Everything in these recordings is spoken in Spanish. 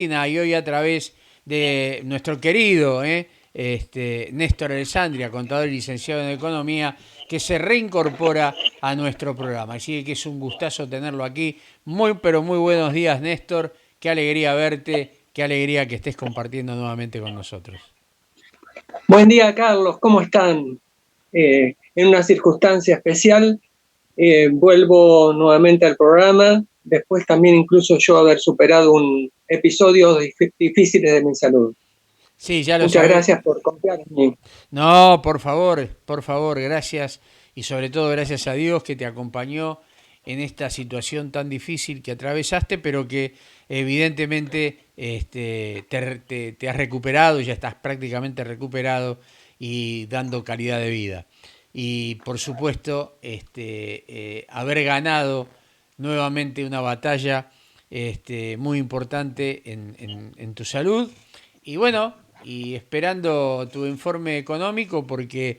Y hoy a través de nuestro querido Néstor Alessandria, contador y licenciado en Economía, que se reincorpora a nuestro programa. Así que es un gustazo tenerlo aquí. Muy, pero muy buenos días, Néstor. Qué alegría verte, qué alegría que estés compartiendo nuevamente con nosotros. Buen día, Carlos, ¿cómo están? En una circunstancia especial, vuelvo nuevamente al programa, después también incluso yo haber superado un episodio difíciles de mi salud. Sí, ya lo Muchas sabés. gracias por confiar en mí. No, por favor, gracias. Y sobre todo gracias a Dios que te acompañó en esta situación tan difícil que atravesaste, pero que evidentemente te has recuperado, ya estás prácticamente recuperado y dando calidad de vida. Y por supuesto, haber ganado nuevamente una batalla muy importante en tu salud. Y bueno, y esperando tu informe económico porque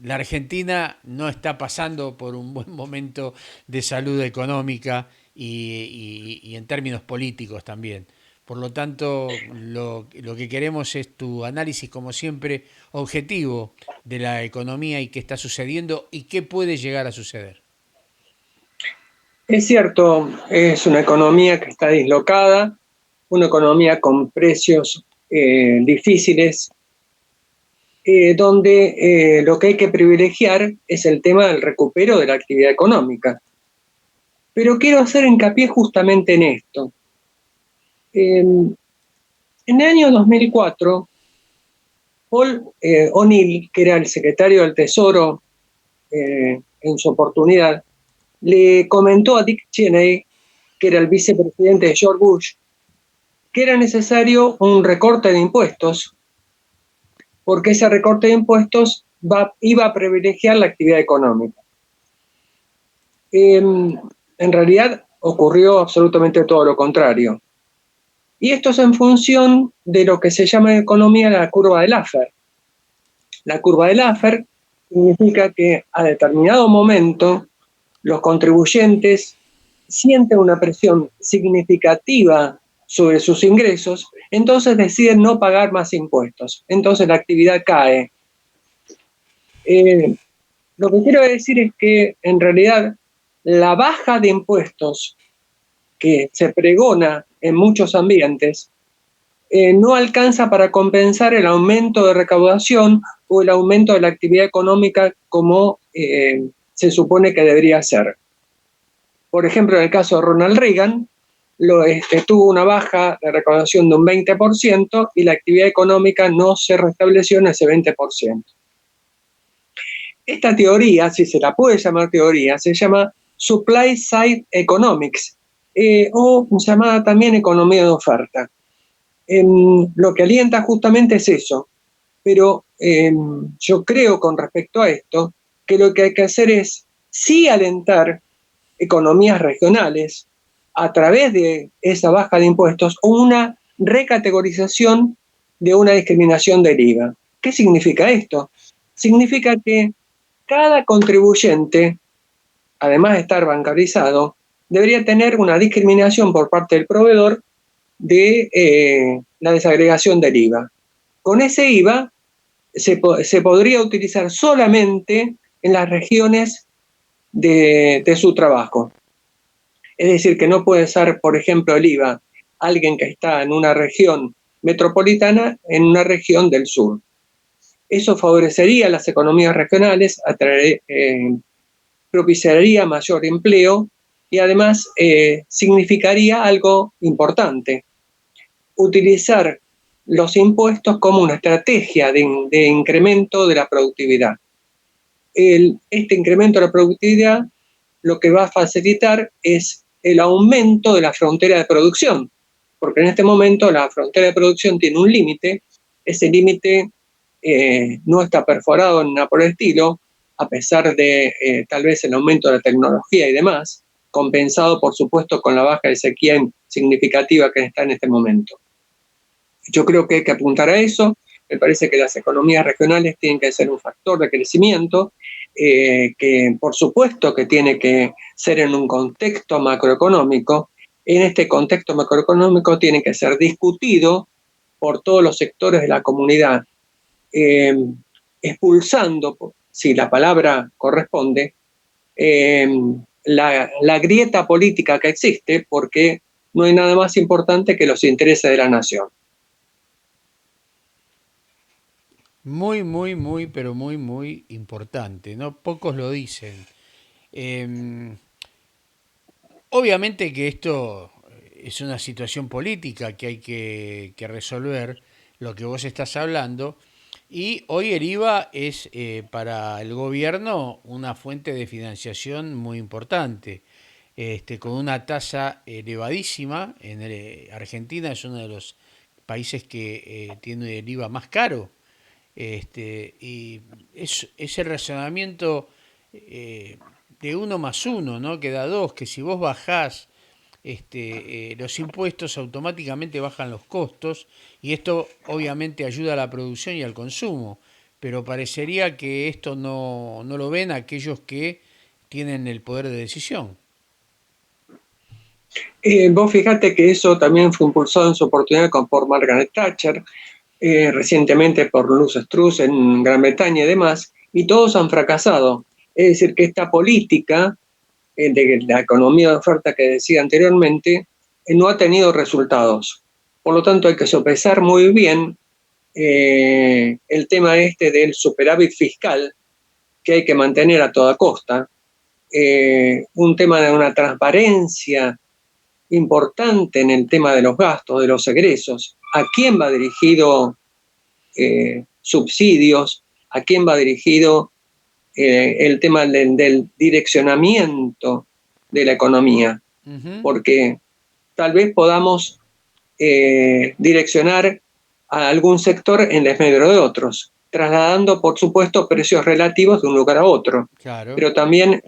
la Argentina no está pasando por un buen momento de salud económica y en términos políticos también. Por lo tanto, lo que queremos es tu análisis, como siempre, objetivo de la economía y qué está sucediendo y qué puede llegar a suceder. Es cierto, es una economía que está dislocada, una economía con precios difíciles, donde lo que hay que privilegiar es el tema del recupero de la actividad económica. Pero quiero hacer hincapié justamente en esto. En el año 2004, Paul O'Neill, que era el secretario del Tesoro en su oportunidad, le comentó a Dick Cheney, que era el vicepresidente de George Bush, que era necesario un recorte de impuestos, porque ese recorte de impuestos iba a privilegiar la actividad económica. En realidad ocurrió absolutamente todo lo contrario. Y esto es en función de lo que se llama en economía la curva de Laffer. La curva de Laffer significa que a determinado momento los contribuyentes sienten una presión significativa sobre sus ingresos, entonces deciden no pagar más impuestos. Entonces la actividad cae. Lo que quiero decir es que en realidad la baja de impuestos que se pregona en muchos ambientes no alcanza para compensar el aumento de recaudación o el aumento de la actividad económica como se supone que debería ser. Por ejemplo, en el caso de Ronald Reagan, tuvo una baja de recaudación de un 20% y la actividad económica no se restableció en ese 20%. Esta teoría, si se la puede llamar teoría, se llama Supply Side Economics o llamada también economía de oferta. Lo que alienta justamente es eso, pero yo creo con respecto a esto que lo que hay que hacer es sí alentar economías regionales a través de esa baja de impuestos o una recategorización de una discriminación del IVA. ¿Qué significa esto? Significa que cada contribuyente, además de estar bancarizado, debería tener una discriminación por parte del proveedor de la desagregación del IVA. Con ese IVA se podría utilizar solamente en las regiones de su trabajo. Es decir, que no puede ser, por ejemplo, el IVA alguien que está en una región metropolitana en una región del sur. Eso favorecería las economías regionales, propiciaría mayor empleo y además significaría algo importante: utilizar los impuestos como una estrategia de incremento de la productividad. Este incremento de la productividad lo que va a facilitar es el aumento de la frontera de producción, porque en este momento la frontera de producción tiene un límite, ese límite no está perforado ni nada por el estilo, a pesar de tal vez el aumento de la tecnología y demás, compensado por supuesto con la baja de sequía significativa que está en este momento. Yo creo que hay que apuntar a eso. Me parece que las economías regionales tienen que ser un factor de crecimiento, que por supuesto que tiene que ser en un contexto macroeconómico, en este contexto macroeconómico tiene que ser discutido por todos los sectores de la comunidad, expulsando, si la palabra corresponde, la grieta política que existe, porque no hay nada más importante que los intereses de la nación. Muy, muy, muy, pero muy, muy importante, ¿no? Pocos lo dicen. Eh, Obviamente que esto es una situación política que hay que resolver, lo que vos estás hablando, y hoy el IVA es para el gobierno una fuente de financiación muy importante, con una tasa elevadísima. Argentina es uno de los países que tiene el IVA más caro, y es el razonamiento eh, de uno más uno, ¿no? Que da dos, que si vos bajás los impuestos automáticamente bajan los costos y esto obviamente ayuda a la producción y al consumo, pero parecería que esto no lo ven aquellos que tienen el poder de decisión. Vos fíjate que eso también fue impulsado en su oportunidad por Margaret Thatcher, recientemente por Liz Truss en Gran Bretaña y demás, y todos han fracasado. Es decir, que esta política de la economía de oferta que decía anteriormente no ha tenido resultados. Por lo tanto, hay que sopesar muy bien el tema este del superávit fiscal que hay que mantener a toda costa, un tema de una transparencia importante en el tema de los gastos, de los egresos, a quién va dirigido subsidios, a quién va dirigido el tema del direccionamiento de la economía, Ujú. porque tal vez podamos direccionar a algún sector en desmedro de otros, trasladando, por supuesto, precios relativos de un lugar a otro. Claro. Pero también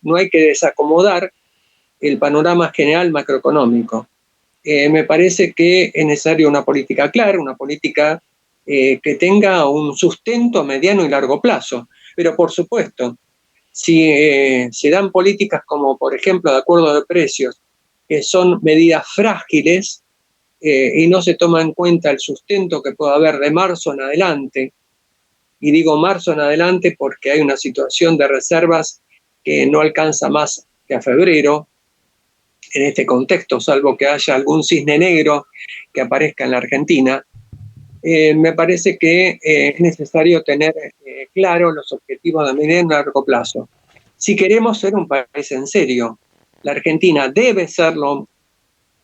no hay que desacomodar el panorama general macroeconómico. Me parece que es necesaria una política clara, una política que tenga un sustento a mediano y largo plazo. Pero por supuesto, si se dan políticas como, por ejemplo, de acuerdo de precios, que son medidas frágiles y no se toma en cuenta el sustento que pueda haber de marzo en adelante, y digo marzo en adelante porque hay una situación de reservas que no alcanza más que a febrero, en este contexto, salvo que haya algún cisne negro que aparezca en la Argentina, me parece que es necesario tener claro los objetivos de mediano y largo plazo. Si queremos ser un país en serio, la Argentina debe serlo,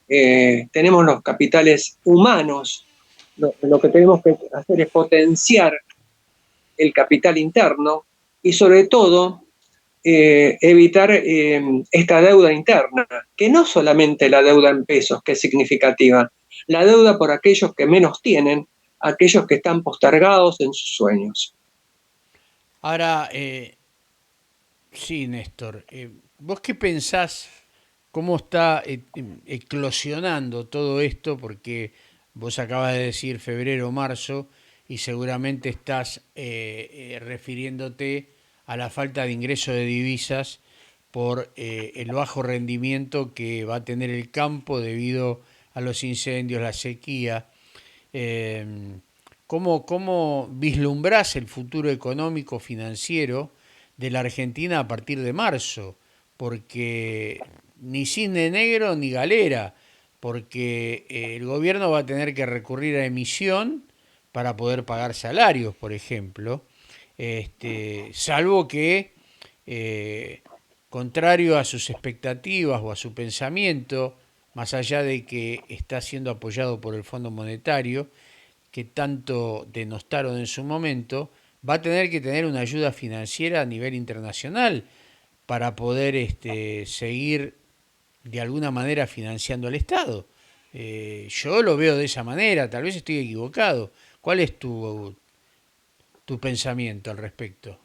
tenemos los capitales humanos, lo que tenemos que hacer es potenciar el capital interno y sobre todo evitar esta deuda interna, que no solamente la deuda en pesos, que es significativa, la deuda por aquellos que menos tienen, aquellos que están postergados en sus sueños. Ahora, sí, Néstor, ¿vos qué pensás? ¿Cómo está eclosionando todo esto? Porque vos acabas de decir febrero, marzo, y seguramente estás refiriéndote a la falta de ingreso de divisas por el bajo rendimiento que va a tener el campo debido a los incendios, la sequía. Eh, ¿Cómo vislumbrás el futuro económico financiero de la Argentina a partir de marzo? Porque ni cisne negro ni galera, porque el gobierno va a tener que recurrir a emisión para poder pagar salarios, por ejemplo, salvo que, eh, contrario a sus expectativas o a su pensamiento, más allá de que está siendo apoyado por el Fondo Monetario, que tanto denostaron en su momento, va a tener que tener una ayuda financiera a nivel internacional para poder seguir de alguna manera financiando al Estado. Yo lo veo de esa manera, tal vez estoy equivocado. ¿Cuál es tu pensamiento al respecto?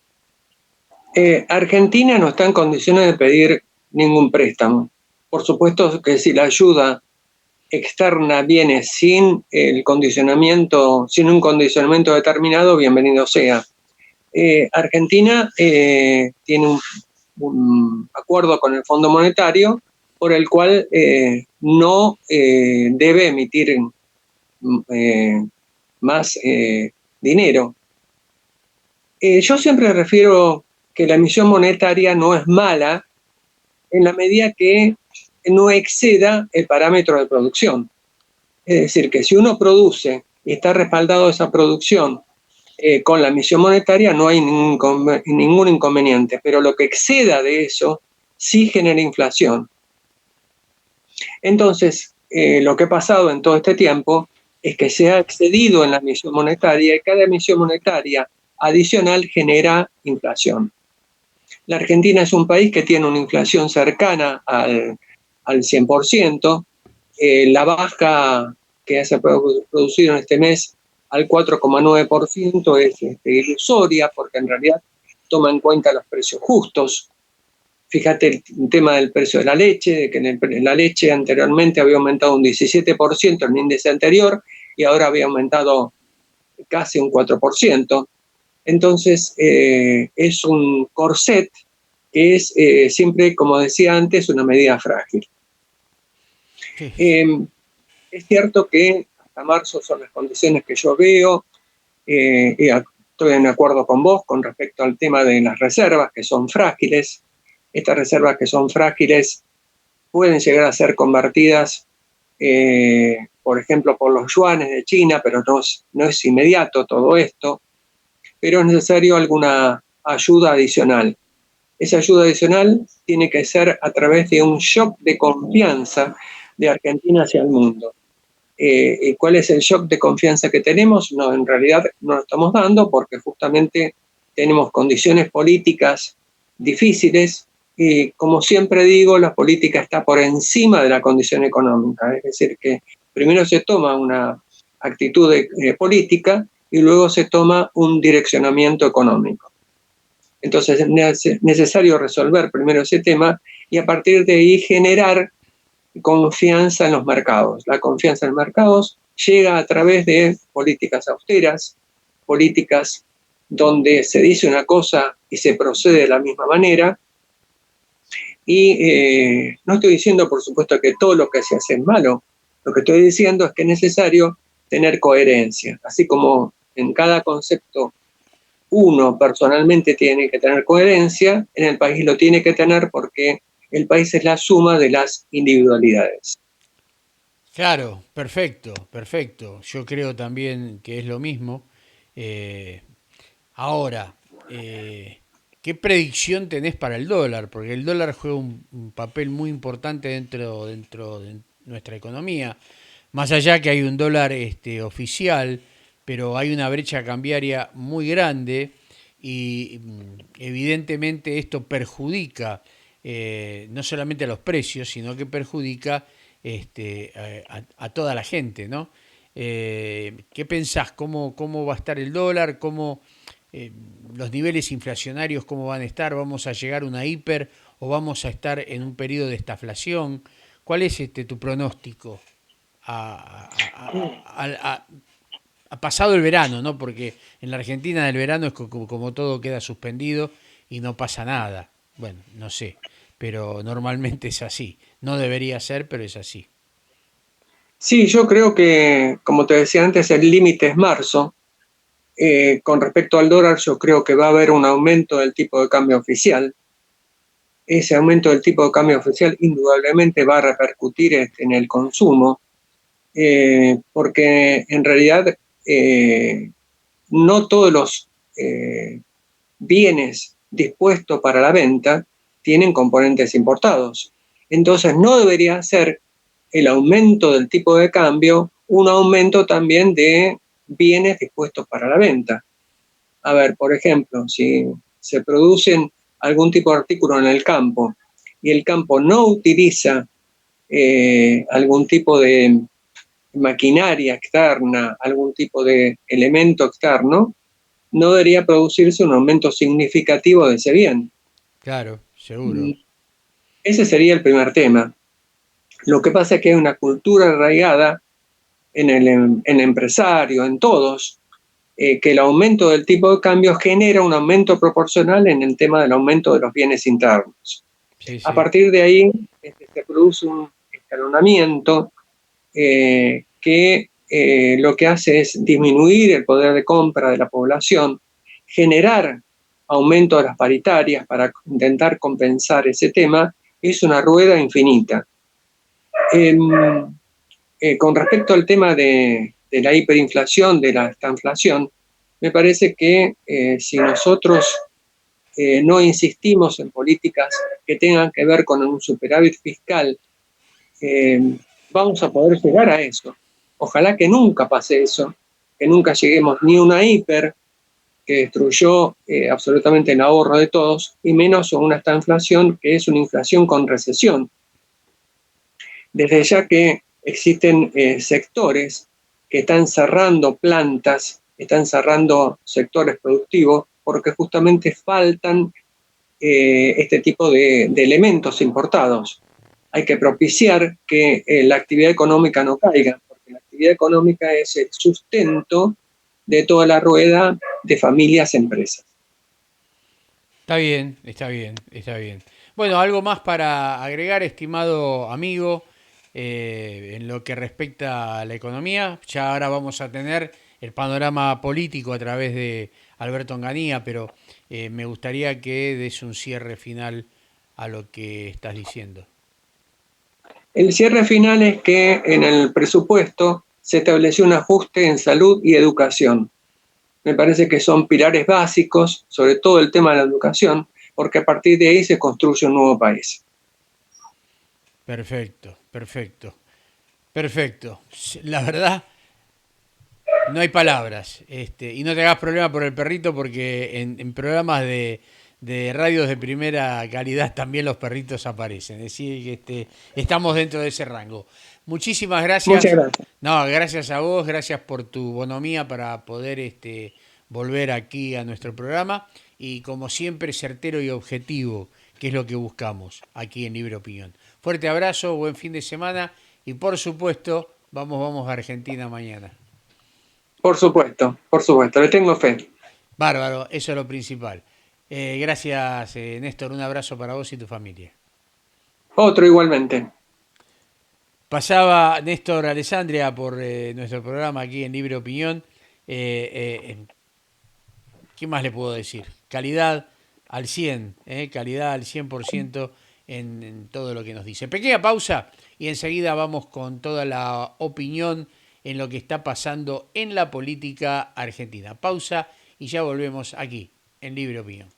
Argentina no está en condiciones de pedir ningún préstamo. Por supuesto que si la ayuda externa viene sin el condicionamiento, sin un condicionamiento determinado, bienvenido sea. Argentina tiene un acuerdo con el Fondo Monetario por el cual no debe emitir más dinero. Yo siempre refiero que la emisión monetaria no es mala en la medida que no exceda el parámetro de producción. Es decir, que si uno produce y está respaldado esa producción con la emisión monetaria, no hay ningún inconveniente, pero lo que exceda de eso sí genera inflación. Entonces, lo que ha pasado en todo este tiempo es que se ha excedido en la emisión monetaria y cada emisión monetaria adicional genera inflación. La Argentina es un país que tiene una inflación cercana al 100%. La baja que se ha producido en este mes al 4,9% es ilusoria, porque en realidad toma en cuenta los precios justos. Fíjate el tema del precio de la leche, de que la leche anteriormente había aumentado un 17% en el índice anterior y ahora había aumentado casi un 4%. Entonces, es un corset que es siempre, como decía antes, una medida frágil. Sí. Es cierto que hasta marzo son las condiciones que yo veo, y estoy en acuerdo con vos con respecto al tema de las reservas, que son frágiles. Estas reservas que son frágiles pueden llegar a ser convertidas, por ejemplo, por los yuanes de China, pero no es inmediato todo esto, pero es necesario alguna ayuda adicional. Esa ayuda adicional tiene que ser a través de un shock de confianza de Argentina hacia el mundo. ¿Cuál es el shock de confianza que tenemos? No, en realidad no lo estamos dando porque justamente tenemos condiciones políticas difíciles y, como siempre digo, la política está por encima de la condición económica. Es decir, que primero se toma una actitud política y luego se toma un direccionamiento económico. Entonces es necesario resolver primero ese tema y a partir de ahí generar confianza en los mercados. La confianza en los mercados llega a través de políticas austeras, políticas donde se dice una cosa y se procede de la misma manera. Y no estoy diciendo, por supuesto, que todo lo que se hace es malo. Lo que estoy diciendo es que es necesario tener coherencia. Así como en cada concepto uno personalmente tiene que tener coherencia, en el país lo tiene que tener porque el país es la suma de las individualidades. Claro, perfecto, perfecto. Yo creo también que es lo mismo. Eh, Ahora, ¿qué predicción tenés para el dólar? Porque el dólar juega un papel muy importante dentro de nuestra economía. Más allá que hay un dólar oficial, pero hay una brecha cambiaria muy grande y evidentemente esto perjudica no solamente a los precios, sino que perjudica a toda la gente, ¿no? ¿Qué pensás? ¿Cómo va a estar el dólar? Eh, los niveles inflacionarios, ¿cómo van a estar? ¿Vamos a llegar a una hiper o vamos a estar en un periodo de estaflación? ¿Cuál es tu pronóstico a pasado el verano, ¿no? Porque en la Argentina el verano es como todo queda suspendido y no pasa nada. Bueno, no sé, pero normalmente es así. No debería ser, pero es así. Sí, yo creo que, como te decía antes, el límite es marzo. Con respecto al dólar, yo creo que va a haber un aumento del tipo de cambio oficial. Ese aumento del tipo de cambio oficial indudablemente va a repercutir en el consumo, porque en realidad no todos los bienes dispuestos para la venta tienen componentes importados. Entonces no debería ser el aumento del tipo de cambio un aumento también de bienes dispuestos para la venta. A ver, por ejemplo, si se producen algún tipo de artículo en el campo y el campo no utiliza algún tipo de maquinaria externa, algún tipo de elemento externo, no debería producirse un aumento significativo de ese bien. Claro, seguro. Ese sería el primer tema. Lo que pasa es que hay una cultura arraigada en el empresario, en todos, que el aumento del tipo de cambio genera un aumento proporcional en el tema del aumento de los bienes internos. Sí, A sí. partir de ahí se produce un escalonamiento que lo que hace es disminuir el poder de compra de la población, generar aumento de las paritarias para intentar compensar ese tema, es una rueda infinita. Con respecto al tema de la hiperinflación, de la estanflación, me parece que si nosotros no insistimos en políticas que tengan que ver con un superávit fiscal, eh, vamos a poder llegar a eso. Ojalá que nunca pase eso, que nunca lleguemos ni a una hiper que destruyó absolutamente el ahorro de todos, y menos a una estanflación que es una inflación con recesión. Desde ya que existen sectores que están cerrando plantas, están cerrando sectores productivos, porque justamente faltan este tipo de elementos importados. Hay que propiciar que la actividad económica no caiga, porque la actividad económica es el sustento de toda la rueda de familias y empresas. Está bien, está bien, está bien. Bueno, algo más para agregar, estimado amigo, en lo que respecta a la economía. Ya ahora vamos a tener el panorama político a través de Alberto Onganía, pero me gustaría que des un cierre final a lo que estás diciendo. El cierre final es que en el presupuesto se estableció un ajuste en salud y educación. Me parece que son pilares básicos, sobre todo el tema de la educación, porque a partir de ahí se construye un nuevo país. Perfecto, perfecto, perfecto. La verdad, no hay palabras. Y no te hagas problema por el perrito porque en programas de radios de primera calidad también los perritos aparecen. Es decir, que estamos dentro de ese rango. Muchísimas Muchas gracias. gracias. No, gracias a vos, gracias por tu bonomía para poder volver aquí a nuestro programa. Y como siempre, certero y objetivo, que es lo que buscamos aquí en Libre Opinión. Fuerte abrazo, buen fin de semana y por supuesto, vamos a Argentina mañana. Por supuesto, le tengo fe. Bárbaro, eso es lo principal. Gracias, Néstor. Un abrazo para vos y tu familia. Otro igualmente. Pasaba Néstor Alessandria por nuestro programa aquí en Libre Opinión. ¿Qué más le puedo decir? Calidad al 100, calidad al 100% en todo lo que nos dice. Pequeña pausa y enseguida vamos con toda la opinión en lo que está pasando en la política argentina. Pausa y ya volvemos aquí en Libre Opinión.